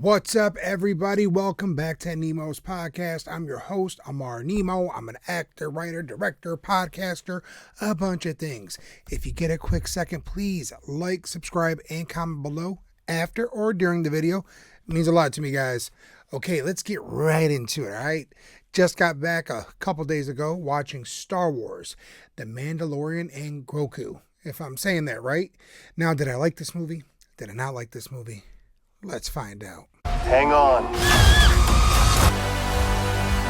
What's up, everybody? Welcome back to Nemo's Podcast. I'm your host, Ammar Nemo. I'm an actor, writer, director, podcaster, a bunch of things. If you get a quick second, please like, subscribe, and comment below after or during the video. It means a lot to me, guys. Okay, let's get right into it, all right? Just got back a couple days ago watching Star Wars, The Mandalorian and Grogu, if I'm saying that right. Now, did I like this movie? Did I not like this movie? Let's find out. Hang on.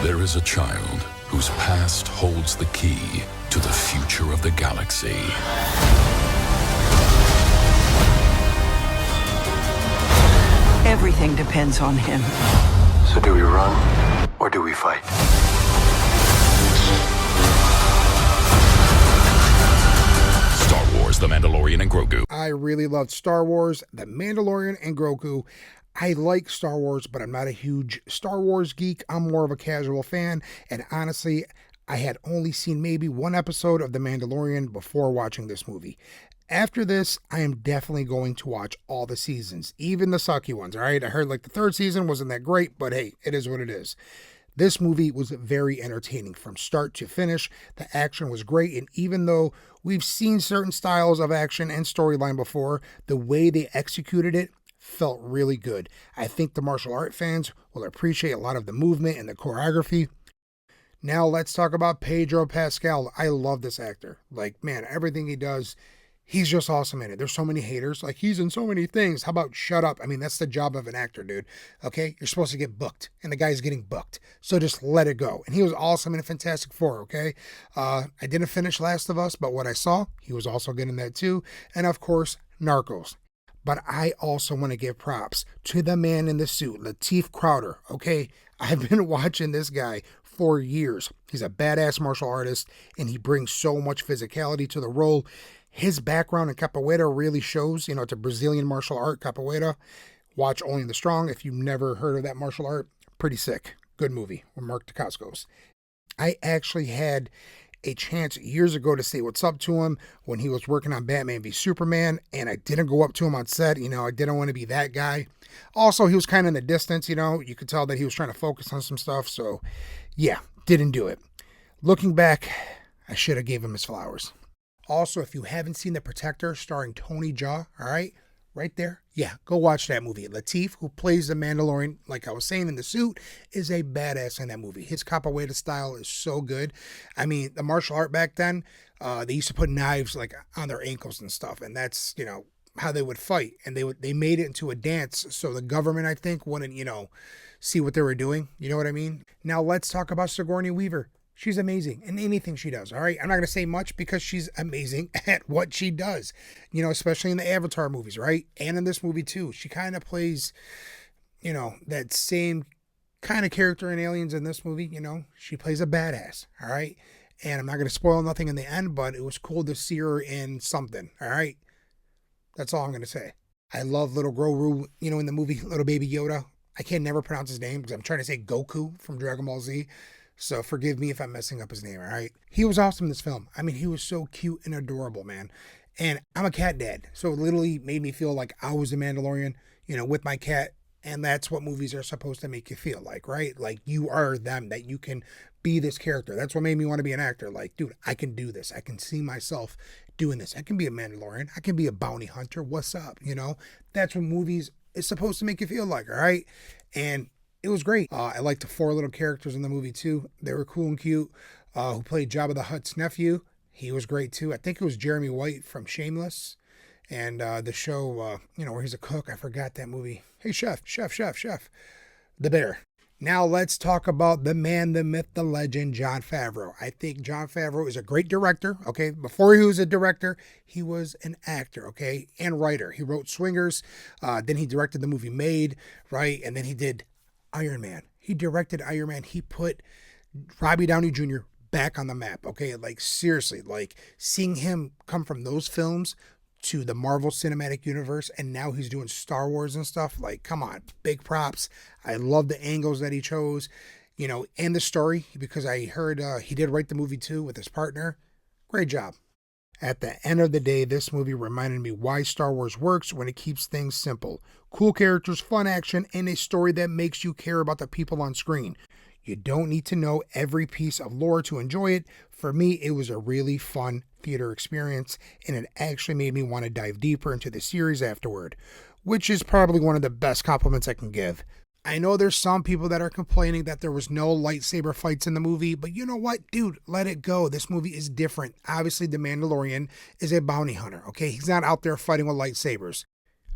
There is a child whose past holds the key to the future of the galaxy. Everything depends on him. So do we run or do we fight? Star Wars, The Mandalorian and Grogu. I really loved Star Wars, The Mandalorian and Grogu. I like Star Wars, but I'm not a huge Star Wars geek. I'm more of a casual fan. And honestly, I had only seen maybe one episode of The Mandalorian before watching this movie. After this, I am definitely going to watch all the seasons, even the sucky ones, all right? I heard like the third season wasn't that great, but hey, it is what it is. This movie was very entertaining from start to finish. The action was great, and even though we've seen certain styles of action and storyline before, the way they executed it felt really good. I think the martial art fans will appreciate a lot of the movement and the choreography. Now let's talk about Pedro Pascal. I love this actor. Like, man, everything he does, he's just awesome in it. There's so many haters. Like, he's in so many things. How about shut up? I mean, that's the job of an actor, dude. Okay? You're supposed to get booked, and the guy's getting booked. So just let it go. And he was awesome in Fantastic Four, okay? I didn't finish Last of Us, but what I saw, he was also good in that too. And of course, Narcos. But I also want to give props to the man in the suit, Lateef Crowder, okay? I've been watching this guy for years. He's a badass martial artist, and he brings so much physicality to the role. His background in capoeira really shows, it's a Brazilian martial art, capoeira. Watch Only the Strong if you've never heard of that martial art. Pretty sick. Good movie with Mark Dacascos. I actually had a chance years ago to say what's up to him when he was working on Batman v Superman, and I didn't go up to him on set. I didn't want to be that guy. Also, he was kind of in the distance, you could tell that he was trying to focus on some stuff. So yeah, didn't do it. Looking back, I should have gave him his flowers. Also, if you haven't seen The Protector starring Tony Jaa, all right, right there, yeah, go watch that movie. Lateef, who plays the Mandalorian, like I was saying in the suit, is a badass in that movie. His capoeira style is so good. I mean, the martial art back then, they used to put knives like on their ankles and stuff, and that's, how they would fight. And they made it into a dance, so the government, I think, wouldn't, see what they were doing. You know what I mean? Now let's talk about Sigourney Weaver. She's amazing in anything she does, all right? I'm not going to say much because she's amazing at what she does, especially in the Avatar movies, right? And in this movie, too. She kind of plays, that same kind of character in Aliens in this movie, She plays a badass, all right? And I'm not going to spoil nothing in the end, but it was cool to see her in something, all right? That's all I'm going to say. I love little Grogu, in the movie Little Baby Yoda. I can never pronounce his name because I'm trying to say Goku from Dragon Ball Z. So forgive me if I'm messing up his name, all right? He was awesome in this film. I mean, he was so cute and adorable, man. And I'm a cat dad, so it literally made me feel like I was a Mandalorian, with my cat. And that's what movies are supposed to make you feel like, right? Like you are them, that you can be this character. That's what made me want to be an actor. Like, dude, I can do this. I can see myself doing this. I can be a Mandalorian. I can be a bounty hunter. What's up? That's what movies is supposed to make you feel like, all right? And it was great. I liked the 4 little characters in the movie too. They were cool and cute. Who played Jabba the Hutt's nephew? He was great too. I think it was Jeremy White from Shameless, and the show, where he's a cook. I forgot that movie. Hey, chef, the bear. Now let's talk about the man, the myth, the legend, Jon Favreau. I think Jon Favreau is a great director. Okay, before he was a director, he was an actor. Okay, and writer. He wrote Swingers. Then he directed the movie Made, right, and then he did Iron Man. He directed Iron Man. He put Robbie Downey Jr. back on the map. Okay, like seriously, like seeing him come from those films to the Marvel Cinematic Universe, and now he's doing Star Wars and stuff. Like, come on, big props. I love the angles that he chose, and the story, because I heard he did write the movie too with his partner. Great job. At the end of the day, this movie reminded me why Star Wars works when it keeps things simple. Cool characters, fun action, and a story that makes you care about the people on screen. You don't need to know every piece of lore to enjoy it. For me, it was a really fun theater experience, and it actually made me want to dive deeper into the series afterward, which is probably one of the best compliments I can give. I know there's some people that are complaining that there was no lightsaber fights in the movie, but you know what, dude, let it go. This movie is different. Obviously, the Mandalorian is a bounty hunter, okay? He's not out there fighting with lightsabers.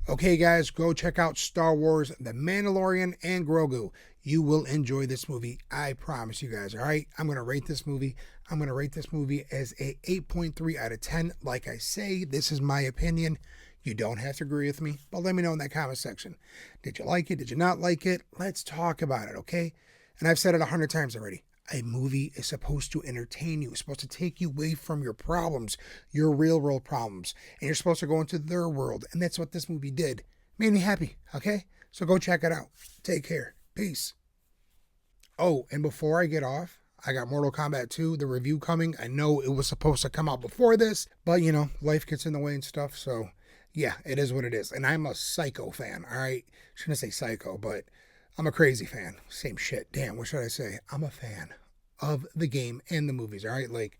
Okay, guys, go check out Star Wars, The Mandalorian and Grogu. You will enjoy this movie. I promise you guys, all right? I'm going to rate this movie. I'm going to rate this movie as a 8.3 out of 10. Like I say, this is my opinion. You don't have to agree with me, but let me know in that comment section. Did you like it? Did you not like it? Let's talk about it, okay? And I've said it 100 times already. A movie is supposed to entertain you. It's supposed to take you away from your problems, your real world problems. And you're supposed to go into their world. And that's what this movie did. Made me happy, okay? So go check it out. Take care. Peace. Oh, and before I get off, I got Mortal Kombat 2, the review coming. I know it was supposed to come out before this, but you know, life gets in the way and stuff. So yeah, it is what it is. And I'm a psycho fan, all right? Shouldn't say psycho, but I'm a crazy fan. Same shit. Damn, what should I say? I'm a fan of the game and the movies, all right? Like,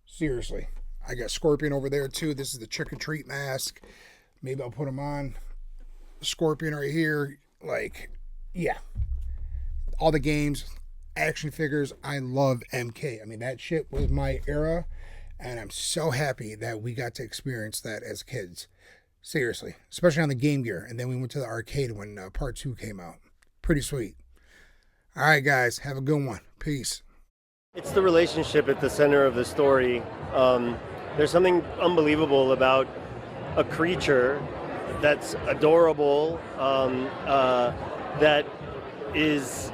seriously. I got Scorpion over there, too. This is the trick or treat mask. Maybe I'll put him on. Scorpion right here. Like, yeah. All the games, action figures. I love MK. I mean, that shit was my era. And I'm so happy that we got to experience that as kids. Seriously. Especially on the Game Gear. And then we went to the arcade when Part 2 came out. Pretty sweet. All right, guys. Have a good one. Peace. It's the relationship at the center of the story. There's something unbelievable about a creature that's adorable, that is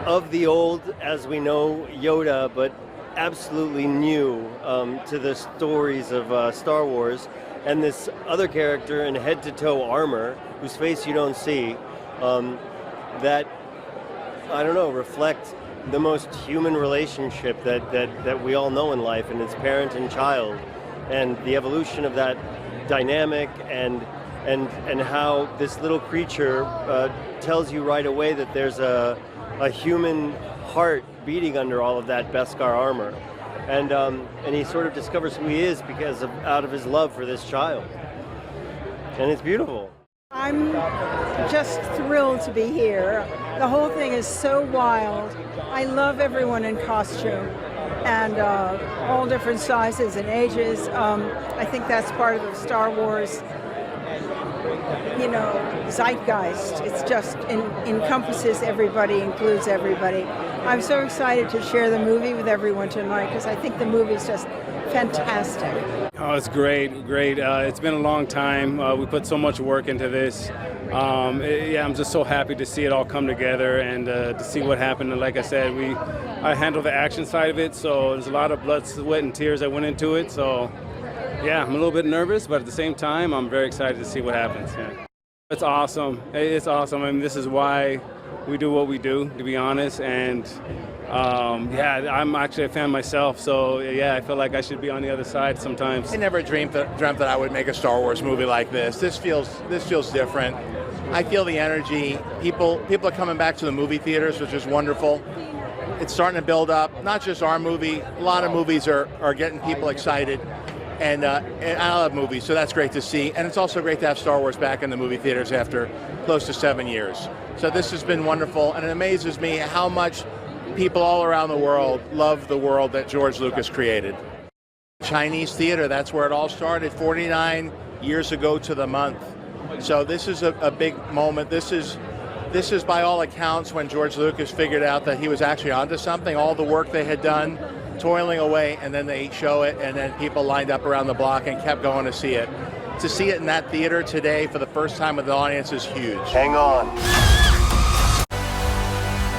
of the old, as we know, Yoda, but absolutely new to the stories of Star Wars. And this other character in head-to-toe armor, whose face you don't see, that, I don't know, reflect the most human relationship that we all know in life, and it's parent and child, and the evolution of that dynamic, and how this little creature tells you right away that there's a human heart beating under all of that Beskar armor, and he sort of discovers who he is because out of his love for this child, and it's beautiful. I'm just thrilled to be here. The whole thing is so wild. I love everyone in costume and all different sizes and ages. I think that's part of the Star Wars, zeitgeist. It's just encompasses everybody, includes everybody. I'm so excited to share the movie with everyone tonight because I think the movie is just fantastic. Oh, it's great. It's been a long time. We put so much work into this. I'm just so happy to see it all come together and to see what happened. And like I said, I handle the action side of it, so there's a lot of blood, sweat, and tears that went into it. So, yeah, I'm a little bit nervous, but at the same time, I'm very excited to see what happens. Yeah. It's awesome. It's awesome. I mean, this is why we do what we do, to be honest. And I'm actually a fan myself, so yeah, I feel like I should be on the other side sometimes. I never dreamt that I would make a Star Wars movie like this. This feels different. I feel the energy. People are coming back to the movie theaters, which is wonderful. It's starting to build up. Not just our movie. A lot of movies are getting people excited. And I love movies, so that's great to see. And it's also great to have Star Wars back in the movie theaters after close to 7 years. So this has been wonderful, and it amazes me how much people all around the world love the world that George Lucas created. Chinese theater, that's where it all started 49 years ago to the month. So this is a big moment. This is by all accounts when George Lucas figured out that he was actually onto something. All the work they had done, toiling away, and then they show it, and then people lined up around the block and kept going to see it. To see it in that theater today for the first time with the audience is huge. Hang on.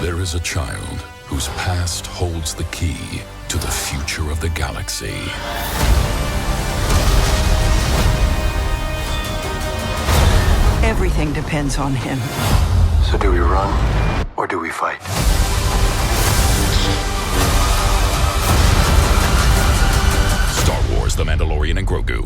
There is a child whose past holds the key to the future of the galaxy. Everything depends on him. So do we run or do we fight? Star Wars stars The Mandalorian and Grogu.